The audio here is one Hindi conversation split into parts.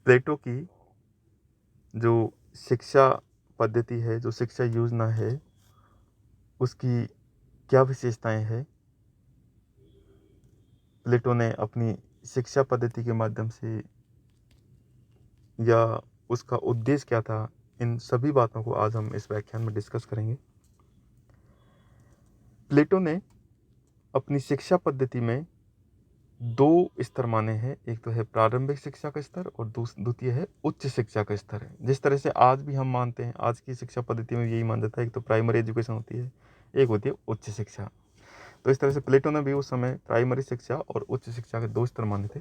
प्लेटो की जो शिक्षा पद्धति है, जो शिक्षा योजना है, उसकी क्या विशेषताएं हैं। प्लेटो ने अपनी शिक्षा पद्धति के माध्यम से या उसका उद्देश्य क्या था, इन सभी बातों को आज हम इस व्याख्यान में डिस्कस करेंगे। प्लेटो ने अपनी शिक्षा पद्धति में दो स्तर माने हैं। एक तो है प्रारंभिक शिक्षा का स्तर और द्वितीय है उच्च शिक्षा का स्तर है। जिस तरह से आज भी हम मानते हैं, आज की शिक्षा पद्धति में यही मान जाता है, एक तो प्राइमरी एजुकेशन होती है, एक होती है उच्च शिक्षा। तो इस तरह से प्लेटो ने भी उस समय प्राइमरी शिक्षा और उच्च शिक्षा के दो स्तर माने थे।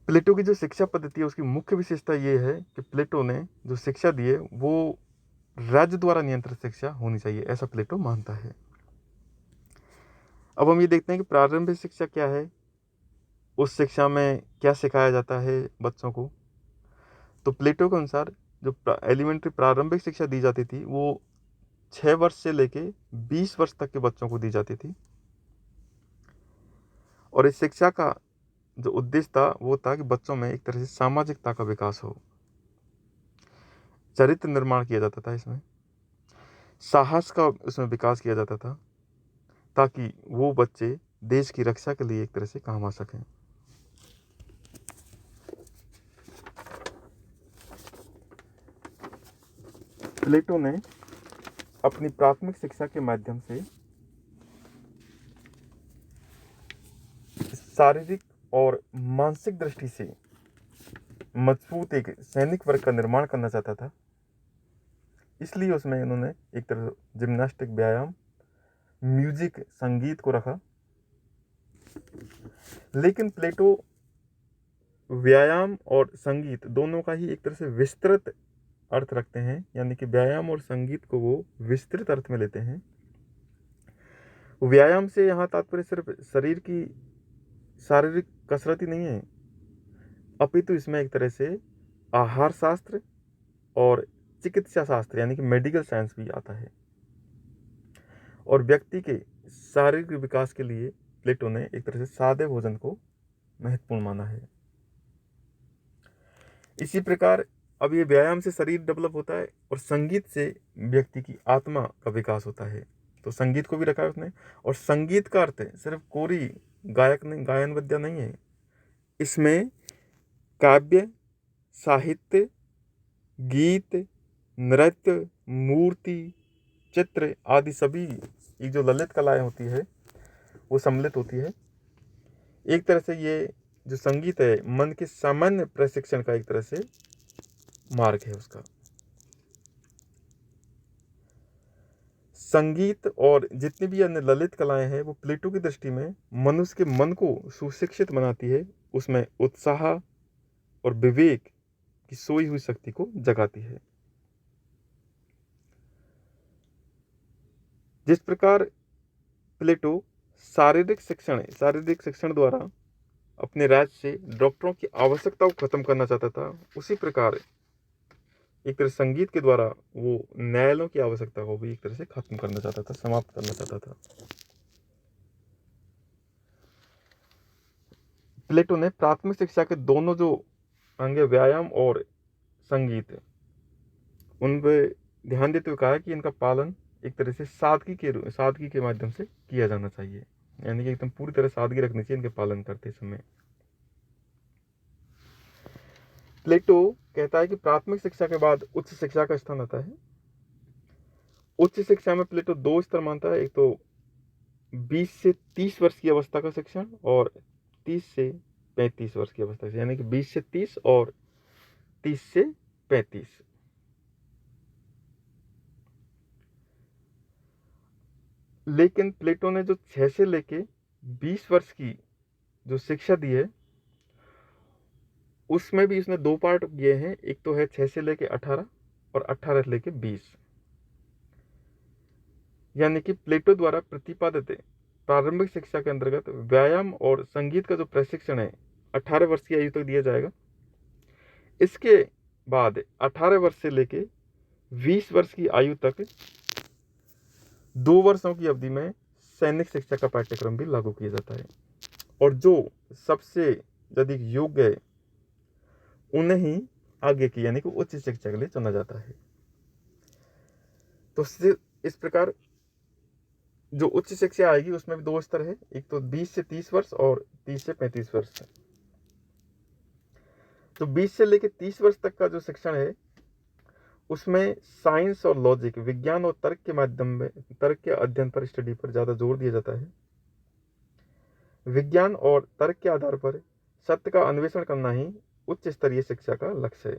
प्लेटो की जो शिक्षा पद्धति है उसकी मुख्य विशेषता ये है कि प्लेटो ने जो शिक्षा दी है वो राज्य द्वारा नियंत्रित शिक्षा होनी चाहिए, ऐसा प्लेटो मानता है। अब हम ये देखते हैं कि प्रारंभिक शिक्षा क्या है, उस शिक्षा में क्या सिखाया जाता है बच्चों को। तो प्लेटो के अनुसार जो एलिमेंट्री प्रारंभिक शिक्षा दी जाती थी वो 6 वर्ष से लेके 20 वर्ष तक के बच्चों को दी जाती थी। और इस शिक्षा का जो उद्देश्य था वो था कि बच्चों में एक तरह से सामाजिकता का विकास हो, चरित्र निर्माण किया जाता था, इसमें साहस का उसमें विकास किया जाता था, ताकि वो बच्चे देश की रक्षा के लिए एक तरह से काम आ सकें। प्लेटो ने अपनी प्राथमिक शिक्षा के माध्यम से शारीरिक और मानसिक दृष्टि से मजबूत एक सैनिक वर्ग का निर्माण करना चाहता था। इसलिए उसमें इन्होंने एक तरह जिम्नास्टिक, व्यायाम, म्यूजिक, संगीत को रखा। लेकिन प्लेटो व्यायाम और संगीत दोनों का ही एक तरह से विस्तृत अर्थ रखते हैं, यानी कि व्यायाम और संगीत को वो विस्तृत अर्थ में लेते हैं। व्यायाम से यहाँ तात्पर्य सिर्फ शरीर की शारीरिक कसरत ही नहीं है, अपितु इसमें एक तरह से आहार शास्त्र और चिकित्सा शास्त्र यानी कि मेडिकल साइंस भी आता है। और व्यक्ति के शारीरिक विकास के लिए प्लेटो ने एक तरह से सादे भोजन को महत्वपूर्ण माना है। इसी प्रकार अब ये व्यायाम से शरीर डेवलप होता है और संगीत से व्यक्ति की आत्मा का विकास होता है। तो संगीत को भी रखा है उसने। और संगीत का अर्थ सिर्फ कोरी गायक नहीं, गायन विद्या नहीं है। इसमें काव्य, साहित्य, गीत, नृत्य, मूर्ति, चित्र आदि सभी ये जो ललित कलाएं होती है वो सम्मिलित होती है। एक तरह से ये जो संगीत है मन के सामान्य प्रशिक्षण का एक तरह से मार्ग है उसका। संगीत और जितनी भी अन्य ललित कलाएं हैं वो प्लेटो की दृष्टि में मनुष्य के मन को सुशिक्षित बनाती है, उसमें उत्साह और विवेक की सोई हुई शक्ति को जगाती है। जिस प्रकार प्लेटो शारीरिक शिक्षण द्वारा अपने राज्य से डॉक्टरों की आवश्यकता को खत्म करना चाहता था, उसी प्रकार एक तरह संगीत के द्वारा वो न्यायालयों की आवश्यकता को भी एक तरह से खत्म करना चाहता था, समाप्त करना चाहता था। प्लेटो ने प्राथमिक शिक्षा के दोनों जो अंग व्यायाम और संगीत उन पे ध्यान देते हुए कहा कि इनका पालन एक तरह से सादगी के माध्यम से किया जाना चाहिए, यानी कि एकदम पूरी तरह सादगी रखनी चाहिए इनके पालन करते समय। प्लेटो कहता है कि प्राथमिक शिक्षा के बाद उच्च शिक्षा का स्थान आता है। उच्च शिक्षा में प्लेटो दो स्तर मानता है, एक तो 20 से 30 वर्ष की अवस्था का शिक्षण और 30 से 35 वर्ष की अवस्था, यानी कि 20 से 30 और 30 से 35। लेकिन प्लेटो ने जो 6 से लेके 20 वर्ष की जो शिक्षा दी है उसमें भी उसने दो पार्ट किए हैं। एक तो है 6 से लेके 18 और 18 से लेके 20, यानी कि प्लेटो द्वारा प्रतिपादित प्रारंभिक शिक्षा के अंतर्गत व्यायाम और संगीत का जो प्रशिक्षण है 18 वर्ष की आयु तक दिया जाएगा। इसके बाद 18 वर्ष से लेके 20 वर्ष की आयु तक 2 वर्षों की अवधि में सैनिक शिक्षा का पाठ्यक्रम भी लागू किया जाता है। और जो सबसे यदि योग्य है उन्हें ही आगे की यानी कि उच्च शिक्षा के लिए चुना जाता है। तो इस प्रकार जो उच्च शिक्षा आएगी उसमें भी 2 स्तर है, एक तो 20 से 30 वर्ष और 30 से 35 वर्ष। तो 20 से लेकर 30 वर्ष तक का जो शिक्षण है उसमें साइंस और लॉजिक, विज्ञान और तर्क के माध्यम में तर्क के अध्ययन पर, स्टडी पर ज़्यादा जोर दिया जाता है। विज्ञान और तर्क के आधार पर सत्य का अन्वेषण करना ही उच्च स्तरीय शिक्षा का लक्ष्य है।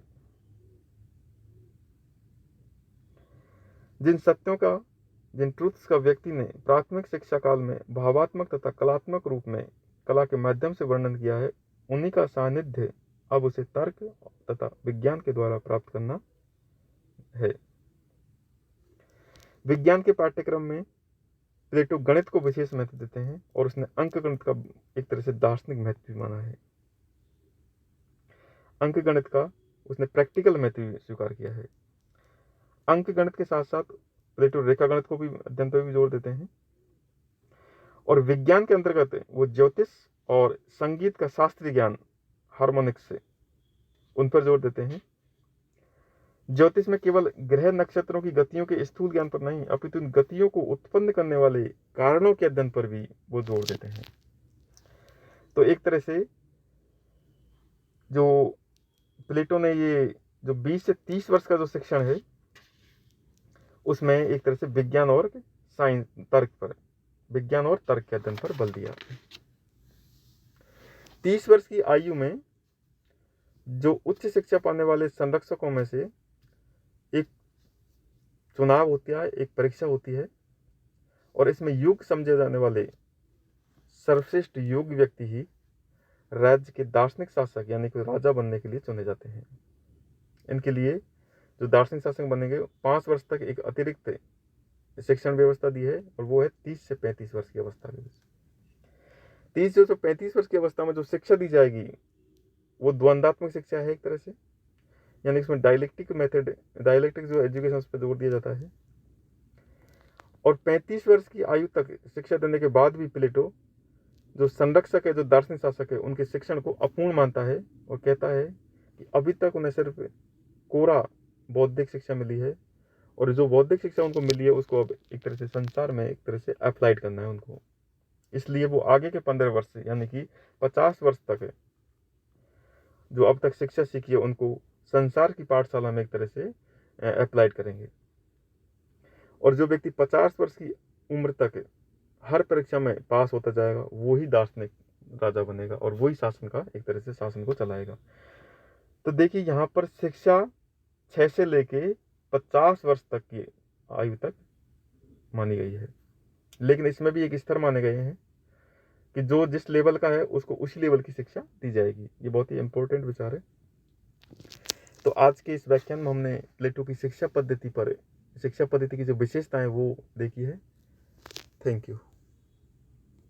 जिन ट्रूथ्स का व्यक्ति ने प्राथमिक शिक्षा काल में भावात्मक तथा कलात्मक रूप में कला के माध्यम से वर्णन किया है, उन्हीं का सानिध्य अब उसे तर्क तथा विज्ञान के द्वारा प्राप्त करना है। विज्ञान के पाठ्यक्रम में प्लेटो गणित को विशेष महत्व देते हैं और उसने अंक गणित का एक तरह से दार्शनिक महत्व भी माना है। अंक गणित का उसने प्रैक्टिकल महत्व भी स्वीकार किया है। अंक गणित के साथ साथ प्लेटो रेखा गणित को भी अध्ययन पर भी जोर देते हैं। और विज्ञान के अंतर्गत वो ज्योतिष और संगीत का शास्त्रीय ज्ञान, हार्मोनिक्स, उन पर जोर देते हैं। ज्योतिष में केवल ग्रह नक्षत्रों की गतियों के स्थूल ज्ञान पर नहीं, अपितु इन गतियों को उत्पन्न करने वाले कारणों के अध्ययन पर भी वो जोर देते हैं। तो एक तरह से जो प्लेटो ने ये जो 20 से 30 वर्ष का जो शिक्षण है उसमें एक तरह से विज्ञान और साइंस, विज्ञान और तर्क के अध्ययन पर बल दिया। 30 वर्ष की आयु में जो उच्च शिक्षा पाने वाले संरक्षकों में से एक चुनाव होता है, एक परीक्षा होती है और इसमें योग्य समझे जाने वाले सर्वश्रेष्ठ योग्य व्यक्ति ही राज्य के दार्शनिक शासक यानी कि राजा बनने के लिए चुने जाते हैं। इनके लिए जो दार्शनिक शासक बनेंगे 5 वर्ष तक एक अतिरिक्त शिक्षण व्यवस्था दी है और वो है 30 से 35 वर्ष की अवस्था के बीच। 30 से 35 वर्ष की अवस्था में जो शिक्षा दी जाएगी वो द्वंद्वात्मक शिक्षा है एक तरह से, यानी इसमें डायलेक्टिक जो एजुकेशन उस पर जोर दिया जाता है। और 35 वर्ष की आयु तक शिक्षा देने के बाद भी प्लेटो जो संरक्षक है, जो दार्शनिक शासक है, उनके शिक्षण को अपूर्ण मानता है और कहता है कि अभी तक उन्हें सिर्फ कोरा बौद्धिक शिक्षा मिली है और जो बौद्धिक शिक्षा उनको मिली है उसको अब एक तरह से संसार में एक तरह से अप्लाइड करना है उनको। इसलिए वो आगे के 15 वर्ष यानी कि 50 वर्ष तक जो अब तक शिक्षा सीखी है उनको संसार की पाठशाला में एक तरह से अप्लाइड करेंगे। और जो व्यक्ति 50 वर्ष की उम्र तक हर परीक्षा में पास होता जाएगा वो ही दार्शनिक राजा बनेगा और वही शासन का एक तरह से शासन को चलाएगा। तो देखिए यहाँ पर शिक्षा 6 से लेके 50 वर्ष तक की आयु तक मानी गई है, लेकिन इसमें भी एक स्तर माने गए हैं कि जो जिस लेवल का है उसको उसी लेवल की शिक्षा दी जाएगी। ये बहुत ही इंपॉर्टेंट विचार है। तो आज के इस व्याख्यान में हमने प्लेटो की शिक्षा पद्धति की जो विशेषताएं वो देखी है। Thank you.